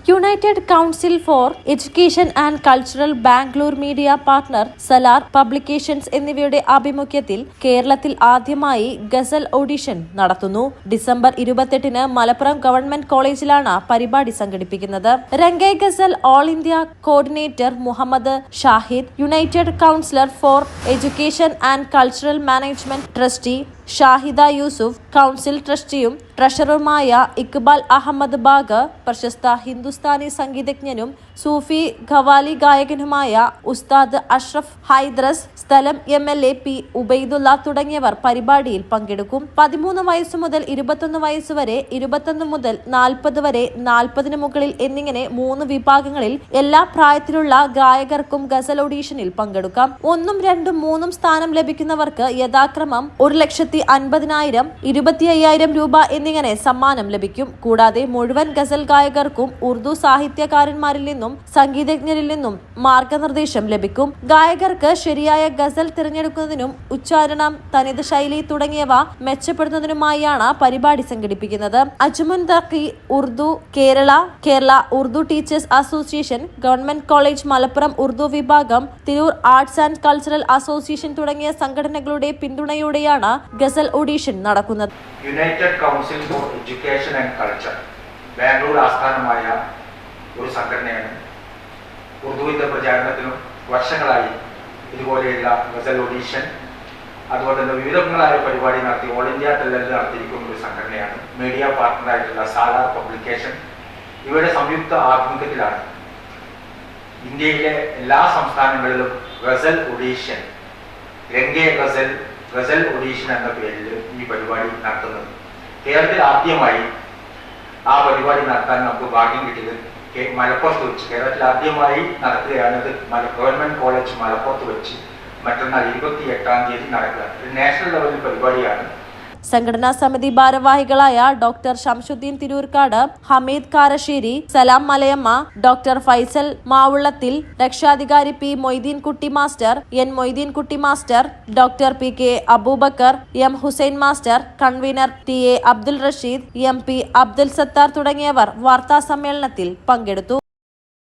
United council for education and cultural Bangalore media partner Salar publications എന്നിവയുടെ ആഭിമുഖ്യത്തിൽ കേരളത്തിൽ ആദ്യമായി ഗസൽ ഓഡിഷൻ നടത്തുന്നു. ഡിസംബർ 28-ന് മലപ്പുറം ഗവൺമെന്റ് കോളേജിലാണ് പരിപാടി സംഘടിപ്പിക്കുന്നത്. Rang-e Ghazal all India coordinator Muhammad Shahid, united councillor for education and cultural management trustee Shahida Yusuf, council ട്രസ്റ്റിയും ട്രഷററുമായ ഇക്ബാൽ അഹമ്മദ് ബാഗ്, പ്രശസ്ത ഹിന്ദുസ്ഥാനി സംഗീതജ്ഞനും സൂഫി ഖവാലി ഗായകനുമായ ഉസ്താദ് അഷ്റഫ് ഹൈദ്രസ്, സ്ഥലം MLA P ഉബൈദുള്ള തുടങ്ങിയവർ പരിപാടിയിൽ പങ്കെടുക്കും. 13 വയസ്സു മുതൽ 21 വയസ്സ് വരെ, 21 മുതൽ 40 വരെ, 40-ന് മുകളിൽ എന്നിങ്ങനെ 3 വിഭാഗങ്ങളിൽ എല്ലാ പ്രായത്തിലുള്ള ഗായകർക്കും ഗസൽ ഓഡീഷനിൽ പങ്കെടുക്കാം. 1, 2, 3 സ്ഥാനം ലഭിക്കുന്നവർക്ക് യഥാക്രമം 1,50,000, 25,000 രൂപ എന്നിങ്ങനെ സമ്മാനം ലഭിക്കും. കൂടാതെ മുഴുവൻ ഗസൽ ഗായകർക്കും ഉറുദു സാഹിത്യകാരന്മാരിൽ നിന്നും സംഗീതജ്ഞരിൽ നിന്നും മാർഗനിർദ്ദേശം ലഭിക്കും. ഗായകർക്ക് ശരിയായ ഗസൽ തിരഞ്ഞെടുക്കുന്നതിനും ഉച്ചാരണം, തനത് ശൈലി തുടങ്ങിയവ മെച്ചപ്പെടുത്തുന്നതിനുമായാണ് പരിപാടി സംഘടിപ്പിക്കുന്നത്. Ajmun Taqi Urdu Kerala Urdu teachers association, government college Malappuram Urdu വിഭാഗം, Tirur arts and cultural association തുടങ്ങിയ സംഘടനകളുടെ പിന്തുണയോടെയാണ് ഗസൽ ഓഡീഷൻ നടക്കുന്നത്. United council for education and culture Bangalore ആസ്ഥാനമായ ഒരു സംഘടനയാണ്. ഉറുദുവിൻ്റെ പ്രചാരണത്തിനും വർഷങ്ങളായി ഇതുപോലെയുള്ള ഗസൽ ഓഡീഷൻ, അതുപോലെ തന്നെ വിവിധങ്ങളായ പരിപാടി നടത്തി ഓൾ ഇന്ത്യ ലെവലിൽ നടത്തിയിരിക്കുന്ന ഒരു സംഘടനയാണ്. മീഡിയ പാർട്ണറായിട്ടുള്ള സാലാർ പബ്ലിക്കേഷൻ ഇവയുടെ സംയുക്ത ആഭിമുഖ്യത്തിലാണ് ഇന്ത്യയിലെ എല്ലാ സംസ്ഥാനങ്ങളിലും ഗസൽ ഓഡീഷൻ, രംഗെ ഗസൽ ഓഡീഷൻ എന്ന പേരിൽ ഈ പരിപാടി നടത്തുന്നത്. കേരളത്തിൽ ആദ്യമായി ആ പരിപാടി നടത്താൻ നമുക്ക് ഭാഗ്യം കിട്ടിയത് മലപ്പുറത്ത് വെച്ച്, കേരളത്തിൽ ആദ്യമായി നടത്തുകയാണ്. ഇത് ഗവൺമെന്റ് കോളേജ് മലപ്പുറത്ത് വെച്ച് മറ്റന്നാൾ 28-ാം തീയതി നടക്കുക. ഒരു നാഷണൽ ലെവൽ പരിപാടിയാണ്. സംഘടനാ സമിതി ഭാരവാഹികളായ ഡോക്ടർ ഷംസുദ്ദീൻ തിരൂർക്കാട്, ഹമീദ് കാരശ്ശേരി, സലാം മലയമ്മ, ഡോക്ടർ ഫൈസൽ മാവുള്ളത്തിൽ, രക്ഷാധികാരി P Moideenkutty master, N Moideenkutty master, doctor PK Aboobacker, M Hussain master, convener TA Abdul Rasheed, MP Abdul Sathar തുടങ്ങിയവർ വാർത്താ സമ്മേളനത്തിൽ പങ്കെടുത്തു.